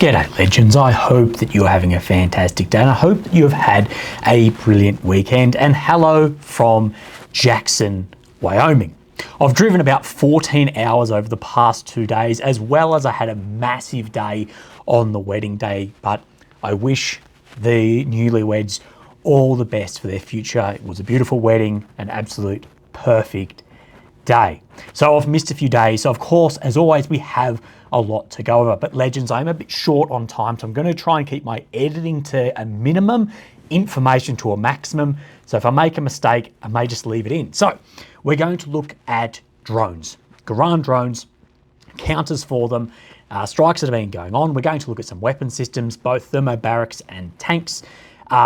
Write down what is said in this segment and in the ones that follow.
G'day legends, I hope that you're having a fantastic day and I hope that you have had a brilliant weekend, and hello from Jackson, Wyoming. I've driven about 14 hours over the past 2 days, as well as I had a massive day on the wedding day, but I wish the newlyweds all the best for their future. It was a beautiful wedding, an absolute perfect day. So I've missed a few days, so of course, as always, we have a lot to go over, but legends, I'm a bit short on time, so I'm going to try and keep my editing to a minimum, information to a maximum. So if I make a mistake, I may just leave it in. So we're going to look at drones, Garand drones, counters for them, strikes that have been going on. We're going to look at some weapon systems, both thermobarics and tanks.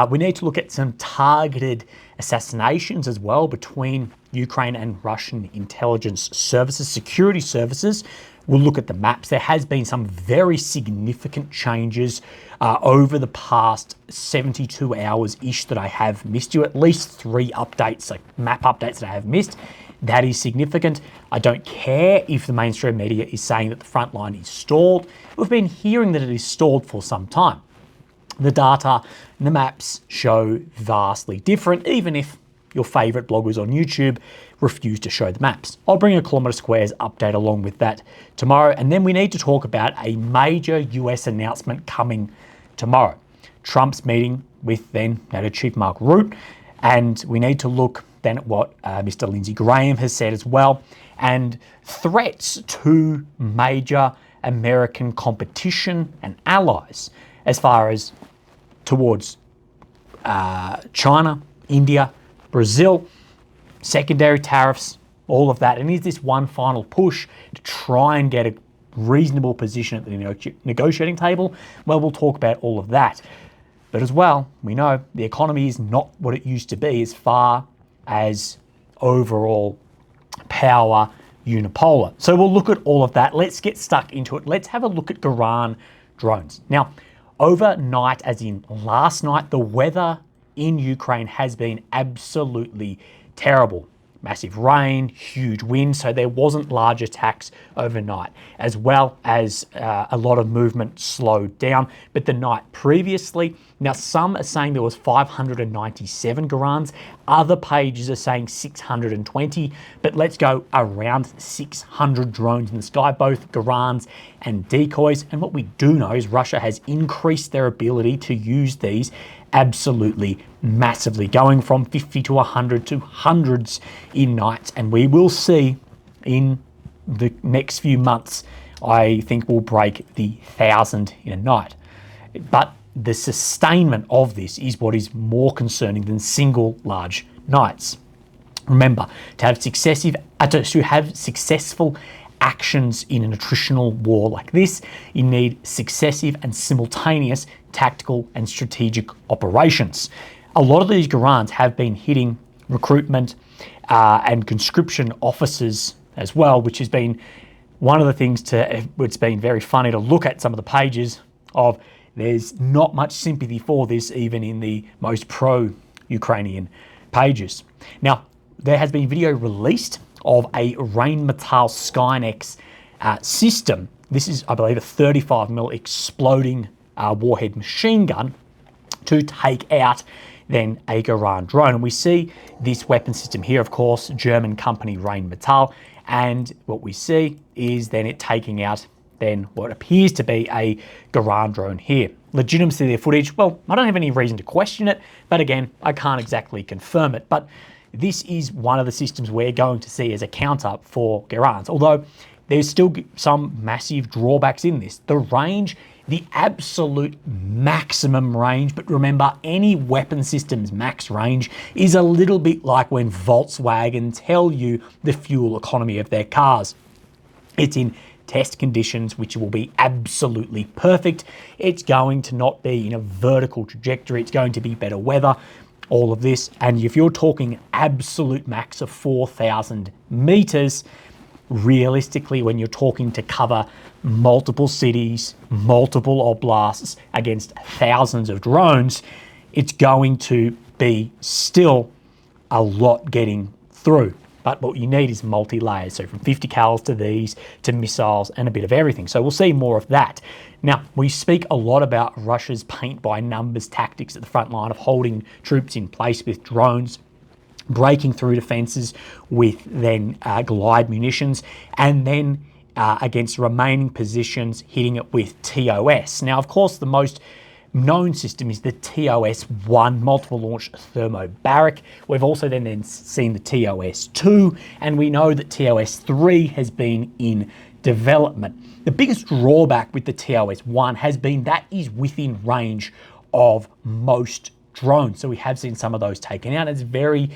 We need to look at some targeted assassinations as well between Ukraine and Russian intelligence services, security services. We'll look at the maps. There has been some very significant changes over the past 72 hours-ish that I have missed you. At least 3 updates, like map updates that I have missed. That is significant. I don't care if the mainstream media is saying that the front line is stalled. We've been hearing that it is stalled for some time. The data and the maps show vastly different, even if your favorite bloggers on YouTube refuse to show the maps. I'll bring a Kilometre Squares update along with that tomorrow. And then we need to talk about a major US announcement coming tomorrow. Trump's meeting with then Chief Mark Rutte. And we need to look then at what Mr. Lindsey Graham has said as well, and threats to major American competition and allies as far as towards China, India, Brazil, secondary tariffs, all of that. And is this one final push to try and get a reasonable position at the negotiating table? Well, we'll talk about all of that. But as well, we know the economy is not what it used to be as far as overall power unipolar. So we'll look at all of that. Let's get stuck into it. Let's have a look at Garand drones. Now, overnight, as in last night, the weather in Ukraine has been absolutely terrible. Massive rain, huge wind, so there wasn't large attacks overnight, as well as a lot of movement slowed down. But the night previously, now some are saying there was 597 Garands, other pages are saying 620, but let's go around 600 drones in the sky, both Garands and decoys. And what we do know is Russia has increased their ability to use these absolutely massively, going from 50 to 100 to hundreds in nights. And we will see in the next few months, I think we'll break the 1,000 in a night. But the sustainment of this is what is more concerning than single large nights. Remember, to have successful actions in an attritional war like this, you need successive and simultaneous tactical and strategic operations. A lot of these Garands have been hitting recruitment and conscription officers as well, which has been one of the things it's been very funny to look at some of the pages of. There's not much sympathy for this, even in the most pro-Ukrainian pages. Now, there has been video released of a Rheinmetall Skynex system. This is, I believe, a 35mm exploding warhead machine gun to take out then a Garand drone. And we see this weapon system here, of course, German company Rheinmetall. And what we see is then it taking out then what appears to be a Garand drone here. Legitimacy of their footage, well, I don't have any reason to question it, but again, I can't exactly confirm it. But this is one of the systems we're going to see as a counter for Garands, although there's still some massive drawbacks in this. The range, the absolute maximum range, but remember, any weapon system's max range is a little bit like when Volkswagen tell you the fuel economy of their cars. It's in test conditions, which will be absolutely perfect. It's going to not be in a vertical trajectory. It's going to be better weather, all of this. And if you're talking absolute max of 4,000 meters, realistically, when you're talking to cover multiple cities, multiple oblasts against thousands of drones, it's going to be still a lot getting through. but what you need is multi-layers. So from 50 cals to these, to missiles, and a bit of everything. So we'll see more of that. Now, we speak a lot about Russia's paint-by-numbers tactics at the front line of holding troops in place with drones, breaking through defences with then glide munitions, and then against remaining positions, hitting it with TOS. Now, of course, the most known system is the TOS-1 multiple launch thermobaric. We've also then seen the TOS-2, and we know that TOS-3 has been in development. The biggest drawback with the TOS-1 has been that is within range of most drones. So we have seen some of those taken out. It's very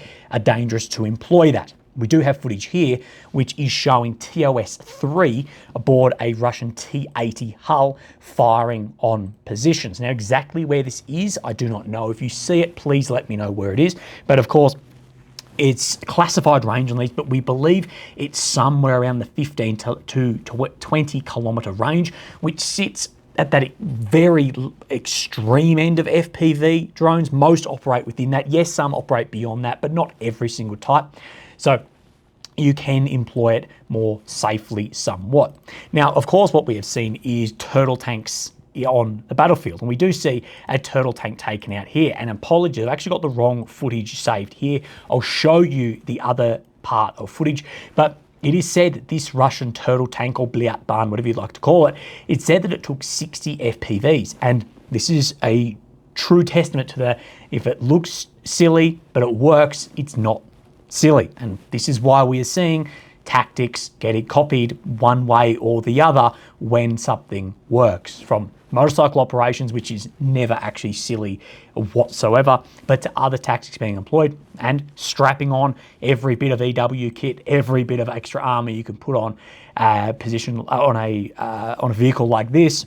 dangerous to employ that. We do have footage here, which is showing TOS-3 aboard a Russian T-80 hull firing on positions. Now, exactly where this is, I do not know. If you see it, please let me know where it is. But of course, it's classified range on these, but we believe it's somewhere around the 15 to 20 kilometre range, which sits at that very extreme end of FPV drones. Most operate within that. Yes, some operate beyond that, but not every single type. So you can employ it more safely somewhat. Now, of course, what we have seen is turtle tanks on the battlefield, and we do see a turtle tank taken out here. And apologies, I've actually got the wrong footage saved here. I'll show you the other part of footage, but it is said that this Russian turtle tank, or Blyat-Ban, whatever you'd like to call it, it's said that it took 60 FPVs. And this is a true testament to the, if it looks silly, but it works, it's not silly. And this is why we are seeing tactics getting copied one way or the other when something works, from motorcycle operations, which is never actually silly whatsoever, but to other tactics being employed, and strapping on every bit of EW kit, every bit of extra armor you can put on a position on a vehicle like this,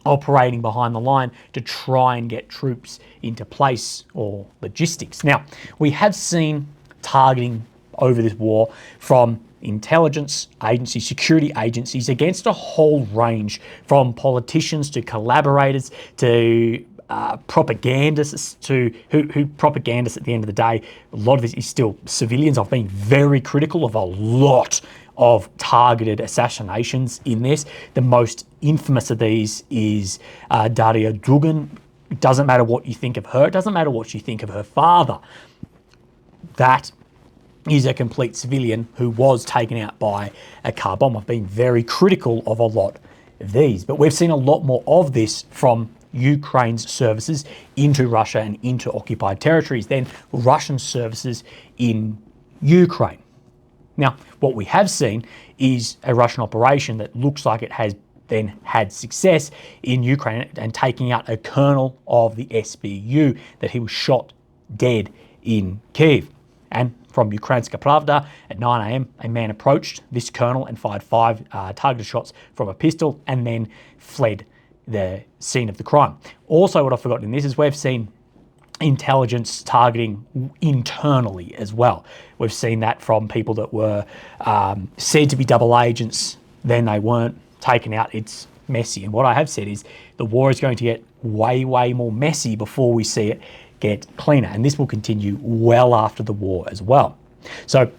operating behind the line to try and get troops into place or logistics. Now, we have seen targeting over this war from intelligence agencies, security agencies, against a whole range, from politicians to collaborators to propagandists, to who propagandists at the end of the day. A lot of this is still civilians. I've been very critical of a lot of targeted assassinations in this. The most infamous of these is Daria Dugin. It doesn't matter what you think of her. It doesn't matter what you think of her father. That is a complete civilian who was taken out by a car bomb. I've been very critical of a lot of these, but we've seen a lot more of this from Ukraine's services into Russia and into occupied territories than Russian services in Ukraine. Now, what we have seen is a Russian operation that looks like it has then had success in Ukraine and taking out a colonel of the SBU, that he was shot dead in Kyiv. And from Ukrainska Pravda at 9 a.m, a man approached this colonel and fired 5 targeted shots from a pistol and then fled the scene of the crime. Also, what I've forgotten in this is we've seen intelligence targeting internally as well. We've seen that from people that were said to be double agents, then they weren't, taken out. It's messy. And what I have said is the war is going to get way, way more messy before we see it get cleaner. And this will continue well after the war as well. So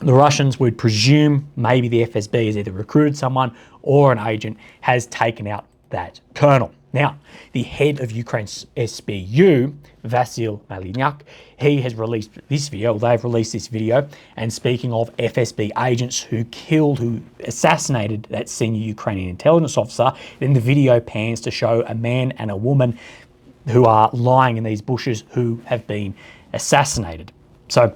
the Russians would presume maybe the FSB has either recruited someone or an agent has taken out that colonel. Now, the head of Ukraine's SBU, Vasyl Malynyak, he has released this video, or they've released this video, and speaking of FSB agents who assassinated that senior Ukrainian intelligence officer, then the video pans to show a man and a woman who are lying in these bushes who have been assassinated. So,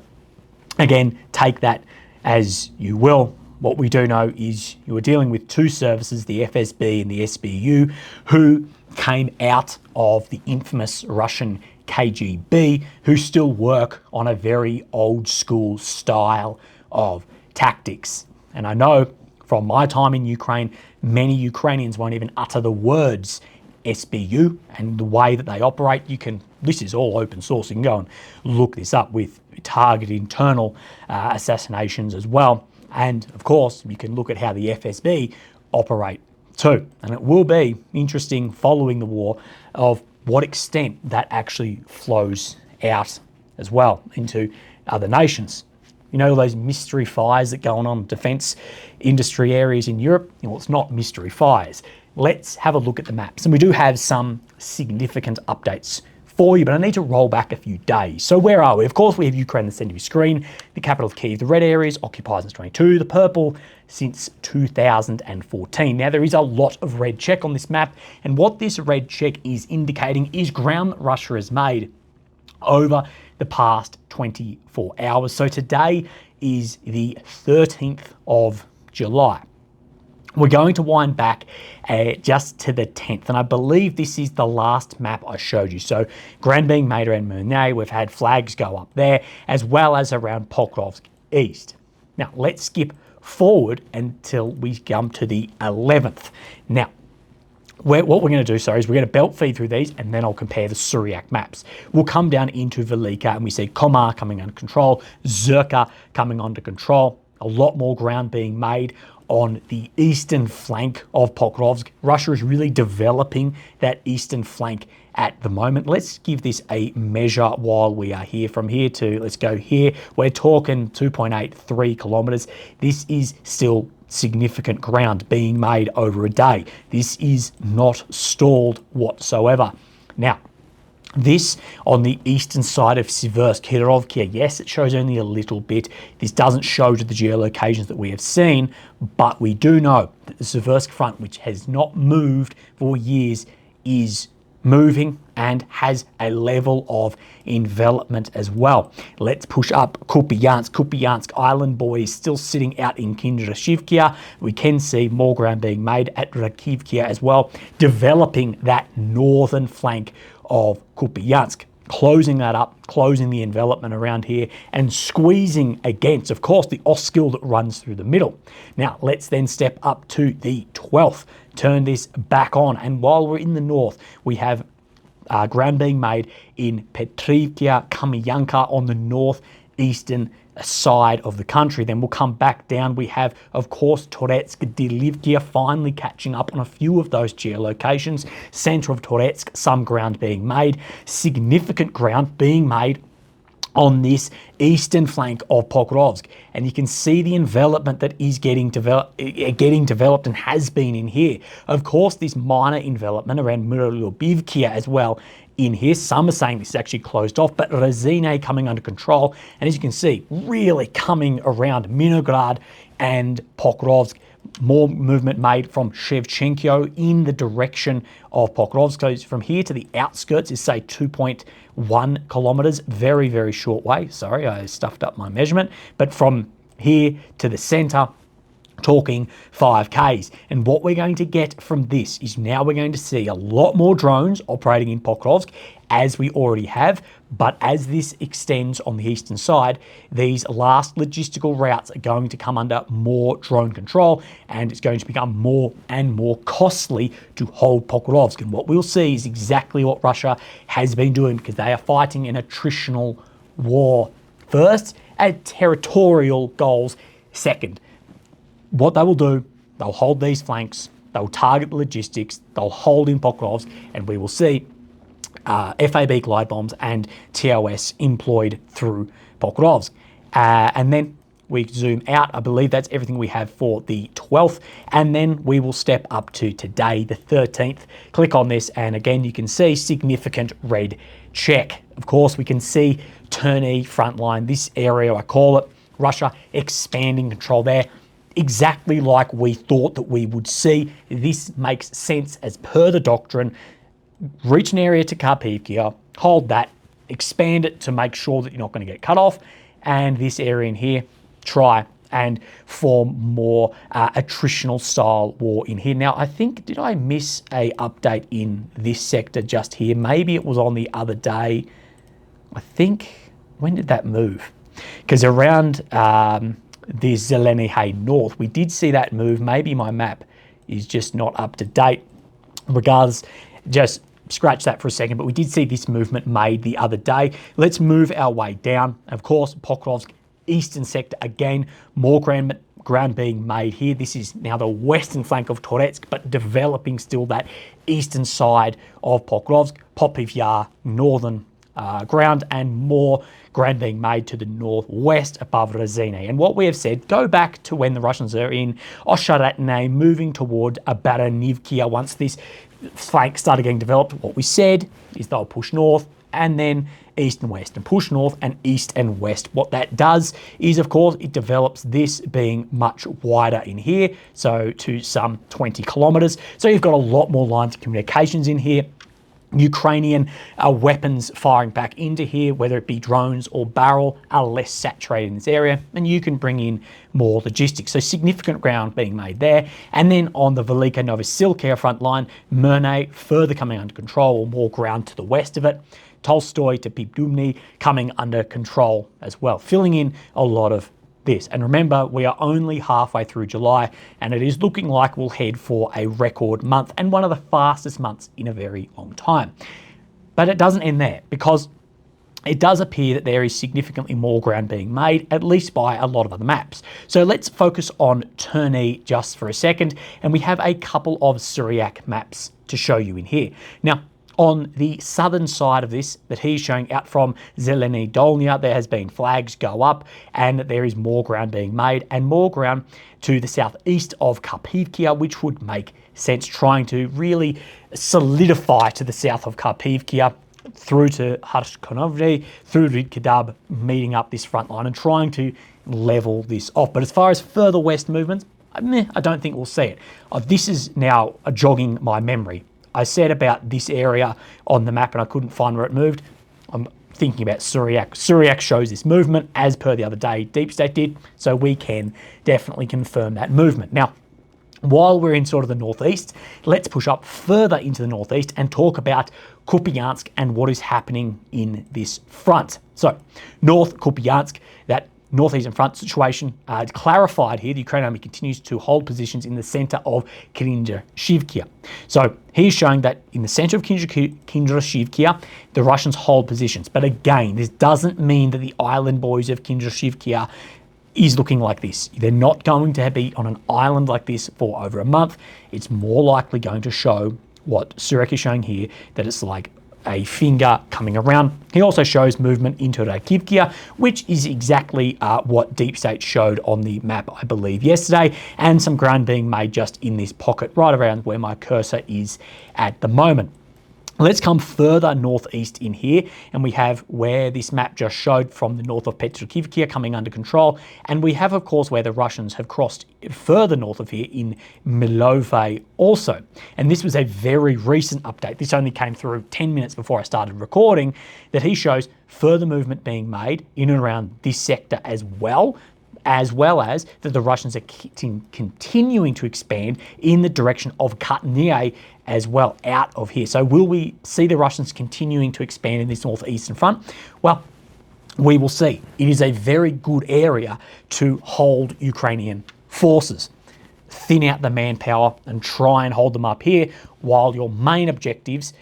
again, take that as you will. What we do know is you are dealing with two services, the FSB and the SBU, who came out of the infamous Russian KGB, who still work on a very old school style of tactics. And I know from my time in Ukraine, many Ukrainians won't even utter the words SBU, and the way that they operate, this is all open source. You can go and look this up with targeted internal assassinations as well. And of course, you can look at how the FSB operate too. And it will be interesting following the war of what extent that actually flows out as well into other nations. You know, those mystery fires that go on in defence industry areas in Europe? Well, it's not mystery fires. Let's have a look at the maps. And we do have some significant updates for you, but I need to roll back a few days. So where are we? Of course, we have Ukraine in the center of your screen, the capital of Kyiv. The red areas occupied since 22, the purple since 2014. Now, there is a lot of red check on this map, and what this red check is indicating is ground that Russia has made over the past 24 hours. So today is the 13th of July. We're going to wind back just to the 10th, and I believe this is the last map I showed you. So ground being made around Murnay, we've had flags go up there, as well as around Pokrovsk East. Now, let's skip forward until we come to the 11th. Now, what we're going to do, is we're going to belt feed through these, and then I'll compare the Suryak maps. We'll come down into Velika, and we see Komar coming under control, Zerka coming under control, a lot more ground being made on the eastern flank of Pokrovsk. Russia is really developing that eastern flank at the moment. Let's give this a measure while we are here. From here to, let's go here, we're talking 2.83 kilometers. This is still significant ground being made over a day. This is not stalled whatsoever. Now, this on the eastern side of Siversk, Kirovkia, yes, it shows only a little bit. This doesn't show to the geolocations that we have seen, but we do know that the Siversk front, which has not moved for years, is moving and has a level of envelopment as well. Let's push up Kupiansk. Kupiansk Island boys still sitting out in Kindrashivkia. We can see more ground being made at Rakivkia as well, developing that northern flank of Kupiansk, closing that up, closing the envelopment around here, and squeezing against, of course, the Oskil that runs through the middle. Now, let's then step up to the 12th, turn this back on, and while we're in the north, we have ground being made in Petrivkia, Kamyanka on the northeastern side of the country. Then we'll come back down. We have, of course, Toretsk, Delivkia finally catching up on a few of those geolocations. Center of Toretsk, some ground being made, significant ground being made on this eastern flank of Pokrovsk. And you can see the envelopment that is getting developed and has been in here. Of course, this minor envelopment around Myrolyubivkia as well in here. Some are saying this is actually closed off, but Rezine coming under control. And as you can see, really coming around Minograd and Pokrovsk. More movement made from Shevchenko in the direction of Pokrovsk. So from here to the outskirts is, say, 2.1 kilometers. Very, very short way. Sorry, I stuffed up my measurement. But from here to the center, talking 5Ks. And what we're going to get from this is now we're going to see a lot more drones operating in Pokrovsk, as we already have. But as this extends on the eastern side, these last logistical routes are going to come under more drone control, and it's going to become more and more costly to hold Pokrovsk. And what we'll see is exactly what Russia has been doing, because they are fighting an attritional war first, and territorial goals second. What they will do, they'll hold these flanks, they'll target the logistics, they'll hold in Pokrovsk, and we will see FAB glide bombs and TOS employed through Pokrovsk. And then we zoom out. I believe that's everything we have for the 12th. And then we will step up to today, the 13th. Click on this, and again, you can see significant red check. Of course, we can see Terny frontline, this area, I call it, Russia expanding control there. Exactly like we thought that we would see. This makes sense as per the doctrine. Reach an area to Karpivkia, hold that, expand it to make sure that you're not going to get cut off, and this area in here, try and form more attritional style war in here. Now, I think, did I miss a update in this sector just here? Maybe it was on the other day. I think, when did that move? Because around the Zeleny North, we did see that move. Maybe my map is just not up to date. Regardless, just scratch that for a second, but we did see this movement made the other day. Let's move our way down. Of course, Pokrovsk eastern sector, again, more ground being made here. This is now the western flank of Toretsk, but developing still that eastern side of Pokrovsk. Popov Yar, northern ground, and more ground being made to the northwest above Rezene. And what we have said, go back to when the Russians are in Osharatne, moving toward Baranivkia. Once this flank started getting developed, what we said is they'll push north and then east and west, and push north and east and west. What that does is, of course, it develops this being much wider in here, so to some 20 kilometers. So you've got a lot more lines of communications in here. Ukrainian weapons firing back into here, whether it be drones or barrel, are less saturated in this area, and you can bring in more logistics. So significant ground being made there. And then on the Velika Novosilka front line, Murnay further coming under control, or more ground to the west of it. Tolstoy to Pipdumny coming under control as well, filling in a lot of this. And remember, we are only halfway through July, and it is looking like we'll head for a record month and one of the fastest months in a very long time. But it doesn't end there, because it does appear that there is significantly more ground being made, at least by a lot of other maps. So let's focus on Terney just for a second, and we have a couple of Syriac maps to show you in here. Now, on the southern side of this that he's showing out from Zeleny Dolnya, there has been flags go up, and there is more ground being made, and more ground to the southeast of Karpivkia, which would make sense, trying to really solidify to the south of Karpivkia through to Harshkonovny, through to Kedab, meeting up this front line and trying to level this off. But as far as further west movements, I don't think we'll see it. This is now jogging my memory. I said about this area on the map and I couldn't find where it moved. I'm thinking about Syriac. Syriac shows this movement as per the other day Deep State did, so we can definitely confirm that movement. Now, while we're in sort of the northeast, let's push up further into the northeast and talk about Kupiansk and what is happening in this front. So, North Kupiansk, that northeastern front situation clarified here. The Ukrainian army continues to hold positions in the center of Kindrashivkia. So he's showing that in the center of Kindrashivkia, the Russians hold positions. But again, this doesn't mean that the island boys of Kindrashivkia is looking like this. They're not going to be on an island like this for over a month. It's more likely going to show what Surak is showing here, that it's like a finger coming around. He also shows movement into Rakivkia, which is exactly what Deep State showed on the map, I believe, yesterday, and some ground being made just in this pocket right around where my cursor is at the moment. Let's come further northeast in here, and we have where this map just showed from the north of Petrokivkia coming under control, and we have, of course, where the Russians have crossed further north of here in Milove also. And this was a very recent update. This only came through 10 minutes before I started recording, that he shows further movement being made in and around this sector as well as that the Russians are continuing to expand in the direction of Katnie as well out of here. So will we see the Russians continuing to expand in this northeastern front? Well, we will see. It is a very good area to hold Ukrainian forces. Thin out the manpower and try and hold them up here while your main objectives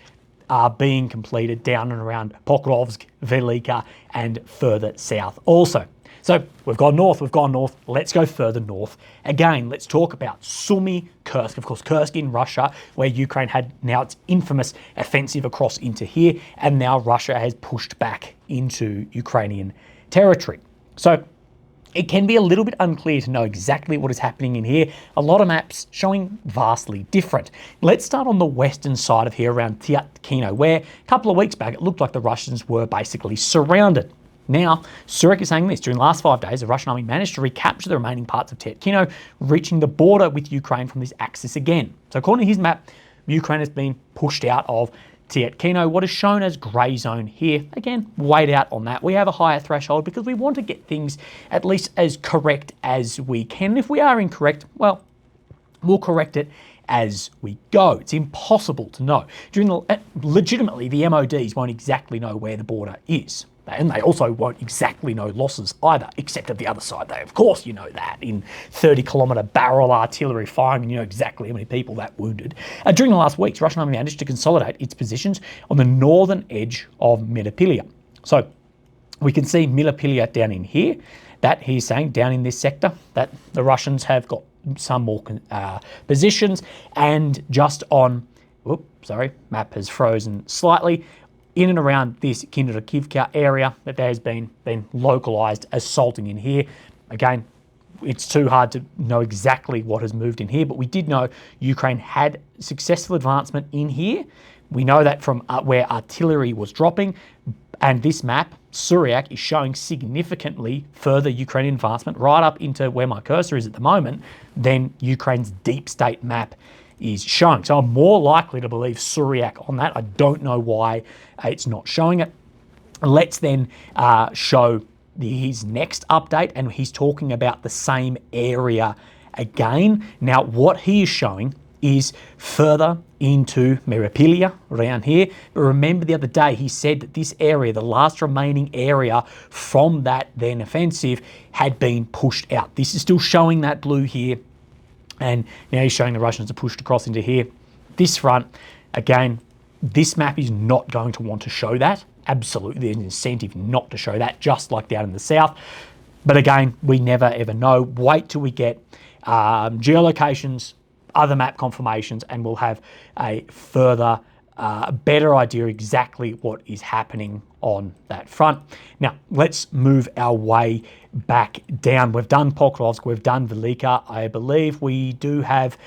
are being completed down and around Pokrovsk, Velika, and further south also. So we've gone north, let's go further north. Again, let's talk about Sumy, Kursk. Of course, Kursk in Russia, where Ukraine had now its infamous offensive across into here, and now Russia has pushed back into Ukrainian territory. So it can be a little bit unclear to know exactly what is happening in here. A lot of maps showing vastly different. Let's start on the western side of here around Tyatkino, where a couple of weeks back it looked like the Russians were basically surrounded. Now, Surak is saying this. During the last 5 days, the Russian army managed to recapture the remaining parts of Tyatkino, reaching the border with Ukraine from this axis again. So according to his map, Ukraine has been pushed out of Tyatkino, what is shown as grey zone here. Again, wait out on that. We have a higher threshold because we want to get things at least as correct as we can. And if we are incorrect, well, we'll correct it as we go. It's impossible to know. Legitimately, the MODs won't exactly know where the border is. And they also won't exactly know losses either, except at the other side. They, of course, you know that. In 30-kilometre barrel artillery firing, you know exactly how many people that wounded. During the last weeks, Russian army managed to consolidate its positions on the northern edge of Milopilia. So we can see Milopilia down in here. That he's saying down in this sector, that the Russians have got some more positions. And just on, map has frozen slightly. in and around this Kinrakivka area that there's been localized assaulting in here. Again, it's too hard to know exactly what has moved in here, but we did know Ukraine had successful advancement in here. We know that from where artillery was dropping, and this map, Suryak, is showing significantly further Ukrainian advancement right up into where my cursor is at the moment than Ukraine's deep state map is showing. So I'm more likely to believe Suryak on that. I don't know why it's not showing it. Let's then show his next update, and he's talking about the same area again. Now, what he is showing is further into Meripilia, around here. But remember the other day, he said that this area, the last remaining area from that then offensive, had been pushed out. This is still showing that blue here. And now he's showing the Russians are pushed across into here. This front, again, this map is not going to want to show that. Absolutely, there's an incentive not to show that, just like down in the south. But again, we never ever know. Wait till we get geolocations, other map confirmations, and we'll have a further, better idea exactly what is happening on that front. Now, let's move our way back down. We've done Pokrovsk, we've done Velika. I believe we do have,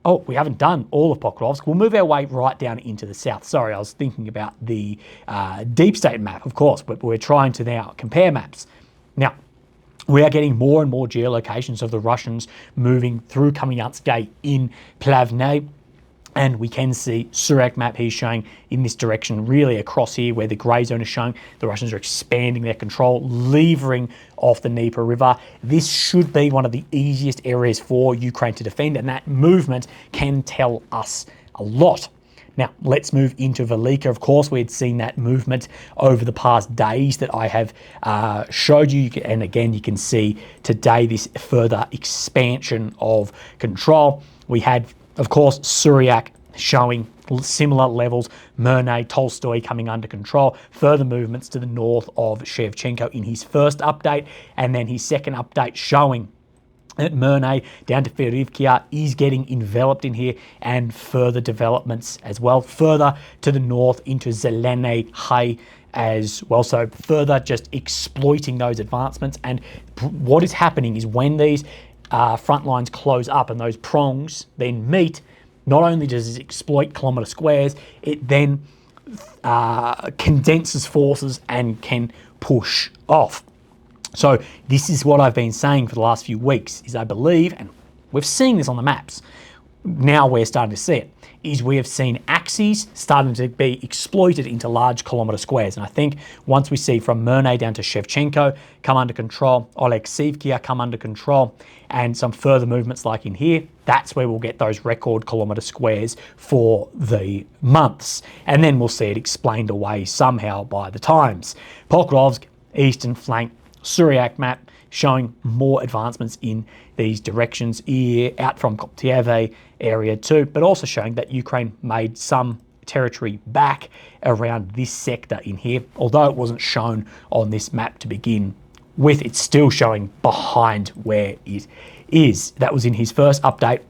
oh, we haven't done all of Pokrovsk. We'll move our way right down into the south. Sorry, I was thinking about the deep state map, of course, but we're trying to now compare maps. Now, we are getting more and more geolocations of the Russians moving through Kamyansk in Plavne. And we can see Suryak map here showing in this direction, really across here where the grey zone is showing. The Russians are expanding their control, levering off the Dnieper River. This should be one of the easiest areas for Ukraine to defend, and that movement can tell us a lot. Now, let's move into Velika. Of course, we had seen that movement over the past days that I have showed you. And again, you can see today this further expansion of control. We had, of course, Suryak showing similar levels, Mernay, Tolstoy coming under control, further movements to the north of Shevchenko in his first update, and then his second update showing that Mernay down to Ferivkia is getting enveloped in here, and further developments as well, further to the north into Zelene Hay as well. So further just exploiting those advancements. And what is happening is when these front lines close up and those prongs then meet, not only does it exploit kilometre squares, it then condenses forces and can push off. So this is what I've been saying for the last few weeks, is I believe, and we've seen this on the maps, now we're starting to see it, is we have seen axes starting to be exploited into large kilometre squares. And I think once we see from Mernay down to Shevchenko come under control, Oleksivkia come under control, and some further movements like in here, that's where we'll get those record kilometre squares for the months. And then we'll see it explained away somehow by the times. Pokrovsk, eastern flank, Suryak map showing more advancements in these directions here, out from Koptieve area too, but also showing that Ukraine made some territory back around this sector in here. Although it wasn't shown on this map to begin with, it's still showing behind where it is. That was in his first update.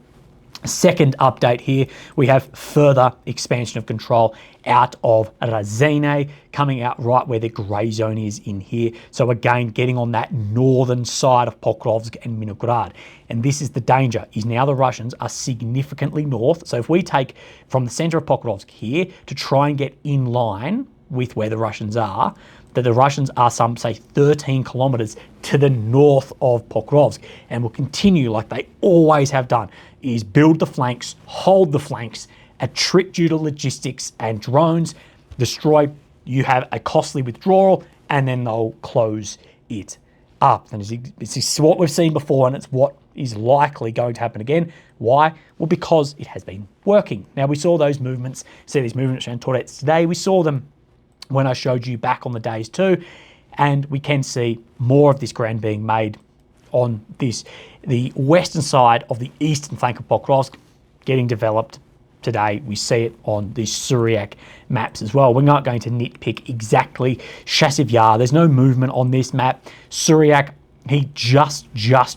Second update here, we have further expansion of control out of Razene, coming out right where the grey zone is in here. So again, getting on that northern side of Pokrovsk and Minograd. And this is the danger, is now the Russians are significantly north. So if we take from the center of Pokrovsk here to try and get in line with where the Russians are, that the Russians are some, say, 13 kilometers to the north of Pokrovsk, and will continue like they always have done, is build the flanks, hold the flanks, trick due to logistics and drones, destroy, you have a costly withdrawal, and then they'll close it up. And this is what we've seen before, and it's what is likely going to happen again. Why? Well, because it has been working. Now, we saw those movements, see these movements around Torets today, we saw them when I showed you back on the days too, and we can see more of this ground being made on this, the western side of the eastern flank of Pokrovsk, getting developed today. We see it on the Suryak maps as well. We're not going to nitpick exactly Chassiv Yar. There's no movement on this map. Suryak He just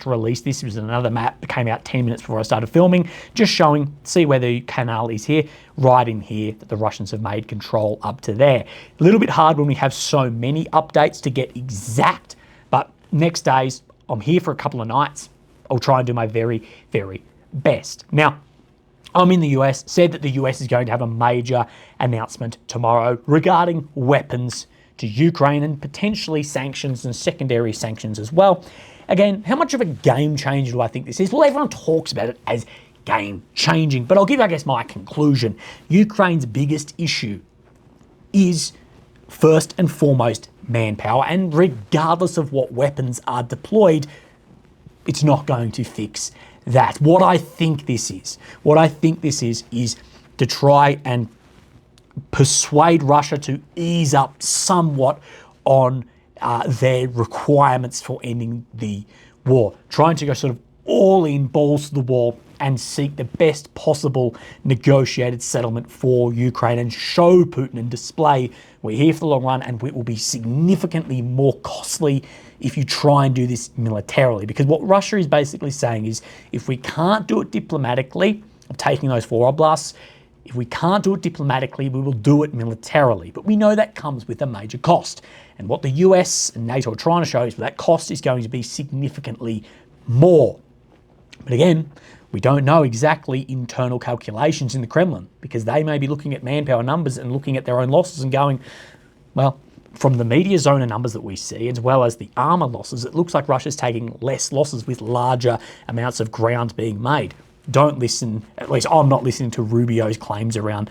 released this. It was another map that came out 10 minutes before I started filming, just showing, see where the canal is here, right in here, that the Russians have made control up to there. A little bit hard when we have so many updates to get exact, but next days, I'm here for a couple of nights. I'll try and do my very, very best. Now, I'm in the US, said that the US is going to have a major announcement tomorrow regarding weapons to Ukraine and potentially sanctions and secondary sanctions as well. Again, how much of a game changer do I think this is? Well, everyone talks about it as game changing, but I'll give, I guess, my conclusion. Ukraine's biggest issue is first and foremost manpower, and regardless of what weapons are deployed, it's not going to fix that. What I think this is to try and persuade Russia to ease up somewhat on their requirements for ending the war, trying to go sort of all in, balls to the wall, and seek the best possible negotiated settlement for Ukraine and show Putin and display we're here for the long run and it will be significantly more costly if you try and do this militarily. Because what Russia is basically saying is, if we can't do it diplomatically, of taking those 4 oblasts, if we can't do it diplomatically, we will do it militarily. But we know that comes with a major cost. And what the US and NATO are trying to show is that cost is going to be significantly more. But again, we don't know exactly internal calculations in the Kremlin, because they may be looking at manpower numbers and looking at their own losses and going, well, from the media zona numbers that we see, as well as the armour losses, it looks like Russia's taking less losses with larger amounts of ground being made. Don't listen, at least I'm not listening to Rubio's claims around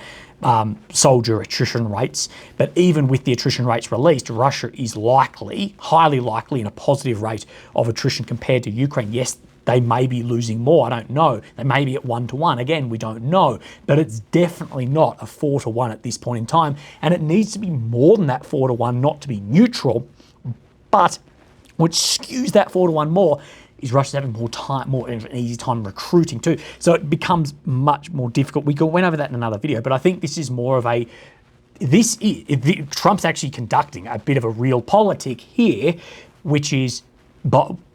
soldier attrition rates, but even with the attrition rates released, Russia is likely, highly likely, in a positive rate of attrition compared to Ukraine. Yes, they may be losing more, I don't know. They may be at 1-to-1, again, we don't know. But it's definitely not a 4-to-1 at this point in time, and it needs to be more than that 4-to-1 not to be neutral. But what skews that 4-to-1 more is Russia's having more an easy time recruiting too. So it becomes much more difficult. We went over that in another video, but I think this is more of a, Trump's actually conducting a bit of a real politic here, which is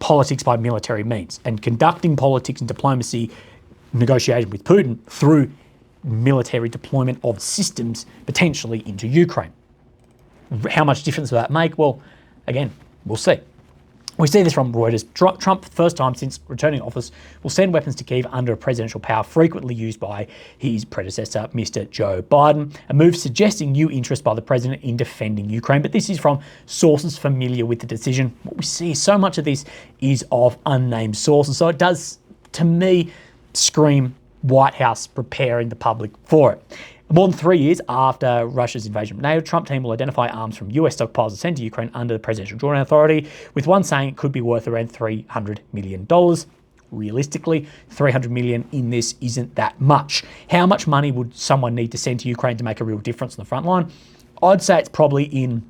politics by military means, and conducting politics and diplomacy negotiation with Putin through military deployment of systems potentially into Ukraine. How much difference will that make? Well, again, we'll see. We see this from Reuters. Trump, for the first time since returning to office, will send weapons to Kyiv under a presidential power frequently used by his predecessor, Mr. Joe Biden, a move suggesting new interest by the president in defending Ukraine. But this is from sources familiar with the decision. What we see, so much of this is of unnamed sources. So it does, to me, scream White House preparing the public for it. More than 3 years after Russia's invasion of NATO, Trump team will identify arms from US stockpiles to send to Ukraine under the Presidential Drawdown Authority, with one saying it could be worth around $300 million. Realistically, $300 million in this isn't that much. How much money would someone need to send to Ukraine to make a real difference on the front line? I'd say it's probably in,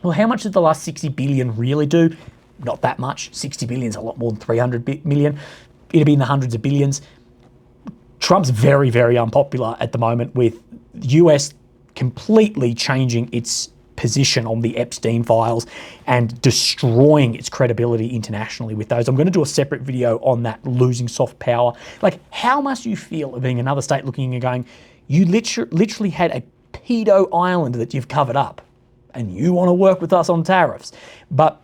well, how much did the last 60 billion really do? Not that much. 60 billion is a lot more than 300 million. It'd be in the hundreds of billions. Trump's very, very unpopular at the moment, with the US completely changing its position on the Epstein files and destroying its credibility internationally with those. I'm going to do a separate video on that, losing soft power. Like, how must you feel of being another state looking and going, you literally had a pedo island that you've covered up and you want to work with us on tariffs? But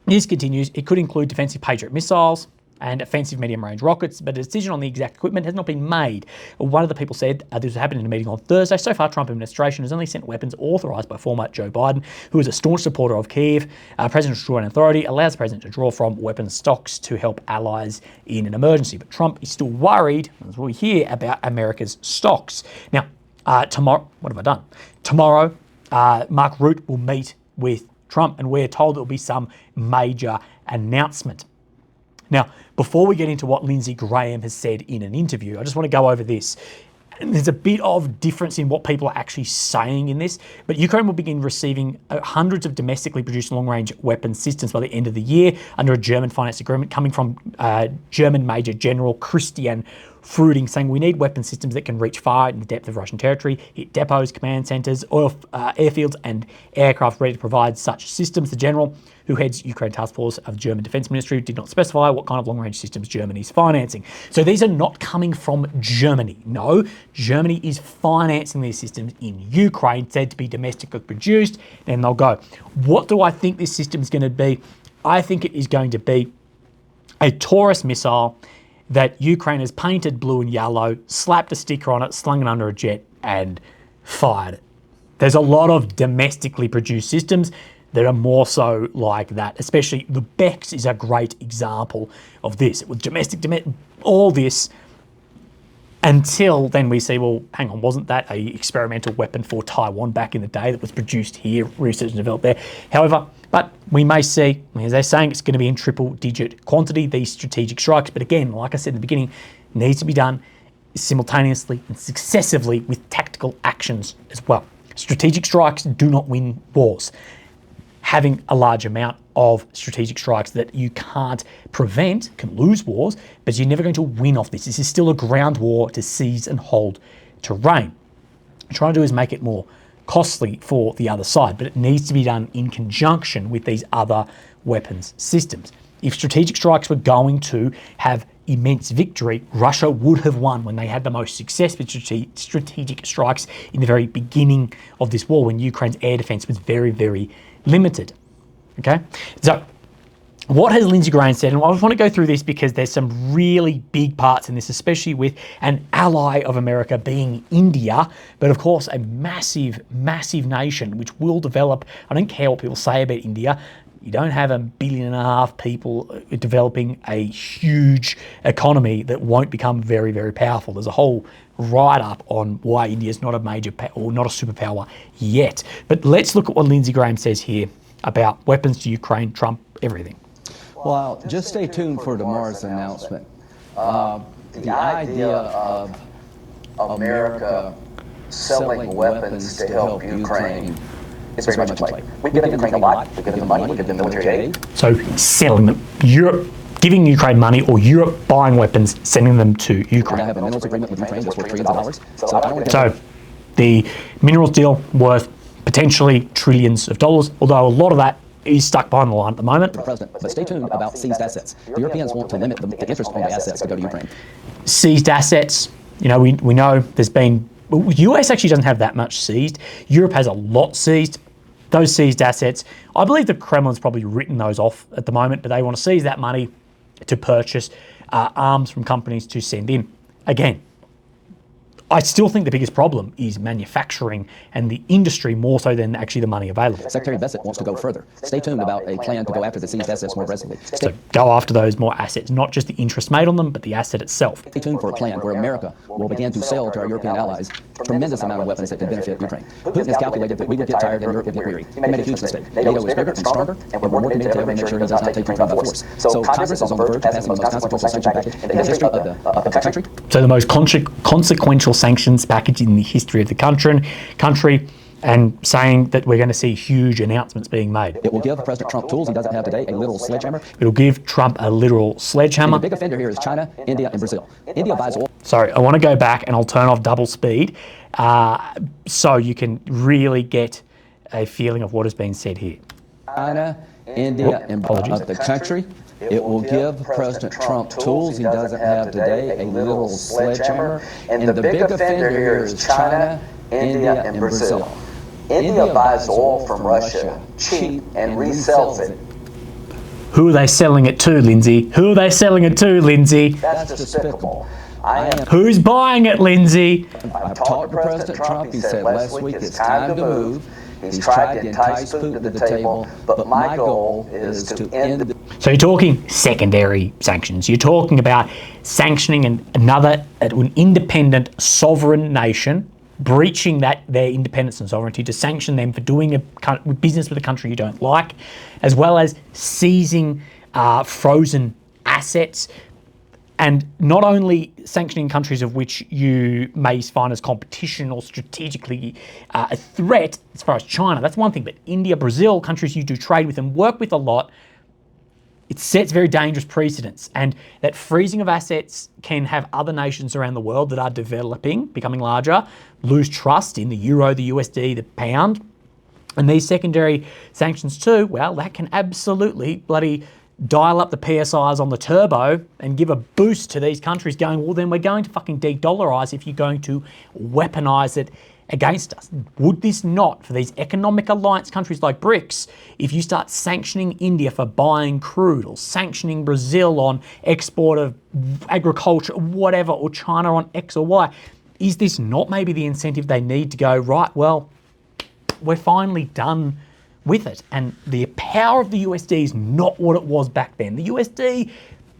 this continues. It could include defensive Patriot missiles and offensive medium-range rockets, but a decision on the exact equipment has not been made. One of the people said this happened in a meeting on Thursday. So far, Trump administration has only sent weapons authorised by former Joe Biden, who is a staunch supporter of Kyiv. Presidential Drawdown Authority allows the president to draw from weapons stocks to help allies in an emergency. But Trump is still worried, as we hear, about America's stocks. Now, tomorrow, what have I done? Tomorrow, Mark Rutte will meet with Trump, and we're told there will be some major announcement. Now, before we get into what Lindsey Graham has said in an interview, I just want to go over this. And there's a bit of difference in what people are actually saying in this, but Ukraine will begin receiving hundreds of domestically produced long-range weapon systems by the end of the year under a German finance agreement coming from German Major General Christian fruiting, saying we need weapon systems that can reach far in the depth of Russian territory, hit depots, command centres, airfields and aircraft ready to provide such systems. The general who heads Ukraine task force of German Defence Ministry did not specify what kind of long-range systems Germany is financing. So these are not coming from Germany. No, Germany is financing these systems in Ukraine, said to be domestically produced, and they'll go. What do I think this system is going to be? I think it is going to be a Taurus missile that Ukraine has painted blue and yellow, slapped a sticker on it, slung it under a jet, and fired it. There's a lot of domestically produced systems that are more so like that, especially the Bex is a great example of this. It was domestic, all this, until then we see, well, hang on, wasn't that a experimental weapon for Taiwan back in the day that was produced here, researched and developed there? However, but we may see, as they're saying, it's going to be in triple-digit quantity, these strategic strikes. But again, like I said in the beginning, needs to be done simultaneously and successively with tactical actions as well. Strategic strikes do not win wars. Having a large amount of strategic strikes that you can't prevent can lose wars, but you're never going to win off this. This is still a ground war to seize and hold terrain. What I'm trying to do is make it more costly for the other side, but it needs to be done in conjunction with these other weapons systems. If strategic strikes were going to have immense victory, Russia would have won when they had the most success with strategic strikes in the very beginning of this war, when Ukraine's air defense was very, very limited. Okay, so what has Lindsey Graham said? And I just want to go through this because there's some really big parts in this, especially with an ally of America being India, but of course a massive, massive nation which will develop. I don't care what people say about India. You don't have 1.5 billion people developing a huge economy that won't become very, very powerful. There's a whole write-up on why India is not a major or not a superpower yet. But let's look at what Lindsey Graham says here about weapons to Ukraine, Trump, everything. Well, just stay tuned for tomorrow's announcement. The idea of America selling weapons to help Ukraine is very much in play. We give Ukraine a lot. We give them money. We give them military aid. So selling them, Europe giving Ukraine money, or Europe buying weapons, sending them to Ukraine. I have a minerals agreement with Ukraine that's worth trillions of dollars. So the minerals deal worth potentially trillions of dollars, although a lot of that is stuck behind the line at the moment. But stay tuned about seized assets. The Europeans want to limit the interest on the assets to go to Ukraine. Seized assets, you know, we know there's been, the US actually doesn't have that much seized. Europe has a lot seized. Those seized assets, I believe the Kremlin's probably written those off at the moment, but they want to seize that money to purchase arms from companies to send in. Again, I still think the biggest problem is manufacturing and the industry more so than actually the money available. Secretary Bessent wants to go further. Stay tuned about a plan to go after the seized assets more aggressively. So go after those more assets, not just the interest made on them, but the asset itself. Stay tuned for a plan where America will begin to sell to our European allies a tremendous amount of weapons that could benefit Ukraine. Putin has calculated that we would get tired and Europe would get weary. He made a huge mistake. NATO is bigger and stronger, and we're more committed to ever make sure he does not take Ukraine by force. So Congress is on the verge of passing the most consequential sanction package in the history of the country. So the most consequential sanctions package in the history of the country, and saying that we're going to see huge announcements being made. It will give President Trump tools he doesn't have today, a literal sledgehammer. It'll give Trump a literal sledgehammer. And the big offender here is China, India, and Brazil. India buys oil. Sorry, I want to go back and I'll turn off double speed so you can really get a feeling of what is being said here. China, India, and the country. It will give President Trump tools he doesn't have today, a little sledgehammer. And the big offender here is China, India, and Brazil. India buys oil from Russia cheap and resells it. Who are they selling it to, Lindsay? Who are they selling it to, Lindsay? That's despicable. Who's buying it, Lindsay? I've talked to President Trump. He said last week it's time to move. He's tried to entice Putin to the table, but my goal is to end. So you're talking secondary sanctions. You're talking about sanctioning an independent sovereign nation, breaching their independence and sovereignty, to sanction them for doing a business with a country you don't like, as well as seizing frozen assets, and not only sanctioning countries of which you may find as competition or strategically a threat, as far as China, that's one thing, but India, Brazil, countries you do trade with and work with a lot, it sets very dangerous precedents, and that freezing of assets can have other nations around the world that are developing, becoming larger, lose trust in the euro, the USD, the pound. And these secondary sanctions too, well, that can absolutely bloody dial up the PSIs on the turbo and give a boost to these countries going, well, then we're going to fucking de-dollarize if you're going to weaponize it against us. Would this not, for these economic alliance countries like BRICS, if you start sanctioning India for buying crude, or sanctioning Brazil on export of agriculture, whatever, or China on X or Y, is this not maybe the incentive they need to go, right, well, we're finally done with it? And the power of the USD is not what it was back then. The USD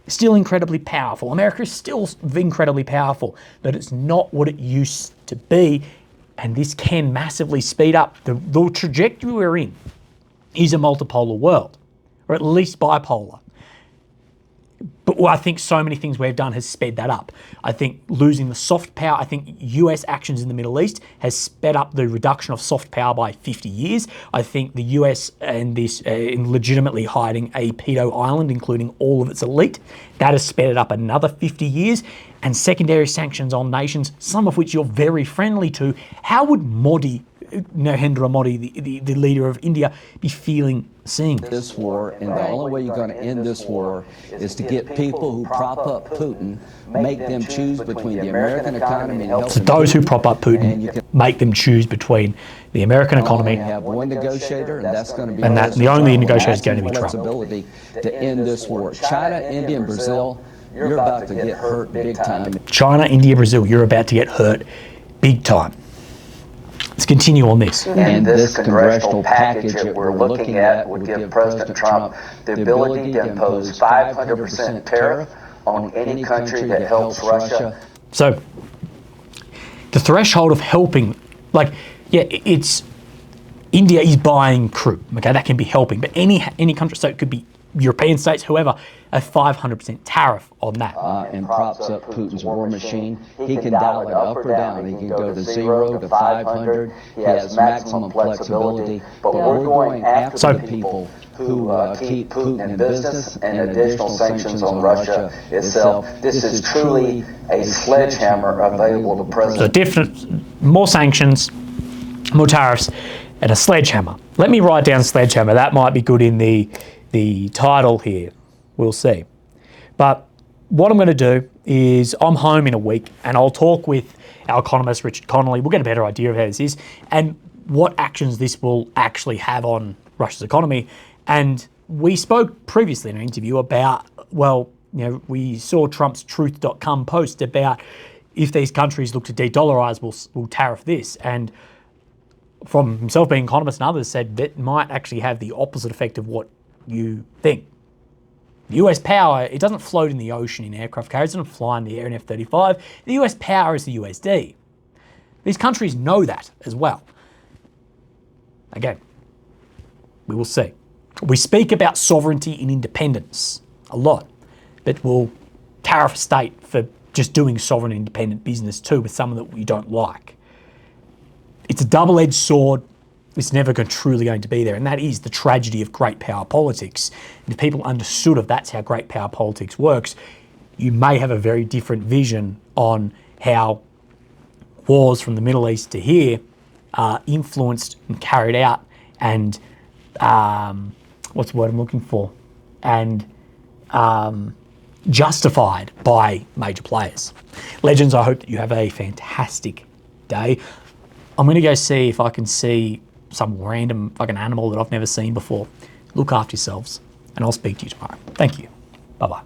is still incredibly powerful. America is still incredibly powerful, but it's not what it used to be. And this can massively speed up. The trajectory we're in is a multipolar world, or at least bipolar. But I think so many things we've done has sped that up. I think losing the soft power, I think US actions in the Middle East has sped up the reduction of soft power by 50 years. I think the US and this in legitimately hiding a pedo island, including all of its elite, that has sped it up another 50 years. And secondary sanctions on nations, some of which you're very friendly to. How would Modi, Narendra Modi, the leader of India, be feeling seeing this war? And the only way you're going to end this war is to get people who prop up Putin, make them choose between the American economy and helping. So those who prop up Putin, make them choose between the American economy. Have one negotiator, and that's going to be. And that the only negotiator is going to be Trump. Flexibility to end this war. China, India, and Brazil, you're about to get hurt big time. China, India, Brazil, you're about to get hurt big time. Let's continue on this. And this congressional package that we're looking at would give President Trump the ability to impose 500% tariff on any country that helps Russia. So the threshold of helping, like, yeah, it's India is buying crude. Okay, that can be helping, but any country, so it could be European states, whoever, a 500% tariff on that. And props up Putin's war machine. He can dial it up or down. He can go to 0 to 500. He has maximum flexibility. But we're going after the people who keep Putin in business, and additional sanctions on Russia itself. This is truly a sledgehammer available to President. So more sanctions, more tariffs, and a sledgehammer. Let me write down sledgehammer. That might be good in the title here. We'll see. But what I'm going to do is I'm home in a week, and I'll talk with our economist, Richard Connolly. We'll get a better idea of how this is and what actions this will actually have on Russia's economy. And we spoke previously in an interview about, well, you know, we saw Trump's truth.com post about if these countries look to de-dollarize, we'll tariff this. And from himself being an economist and others said that might actually have the opposite effect of what you think. The US power, it doesn't float in the ocean in aircraft carriers, it doesn't fly in the air in F-35. The US power is the USD. These countries know that as well. Again, we will see. We speak about sovereignty and independence a lot, but we'll tariff a state for just doing sovereign independent business too with someone that we don't like. It's a double-edged sword. It's never truly going to be there. And that is the tragedy of great power politics. And if people understood if that's how great power politics works, you may have a very different vision on how wars from the Middle East to here are influenced and carried out and, what's the word I'm looking for? And justified by major players. Legends, I hope that you have a fantastic day. I'm going to go see if I can see some random fucking animal that I've never seen before. Look after yourselves, and I'll speak to you tomorrow. Thank you. Bye-bye.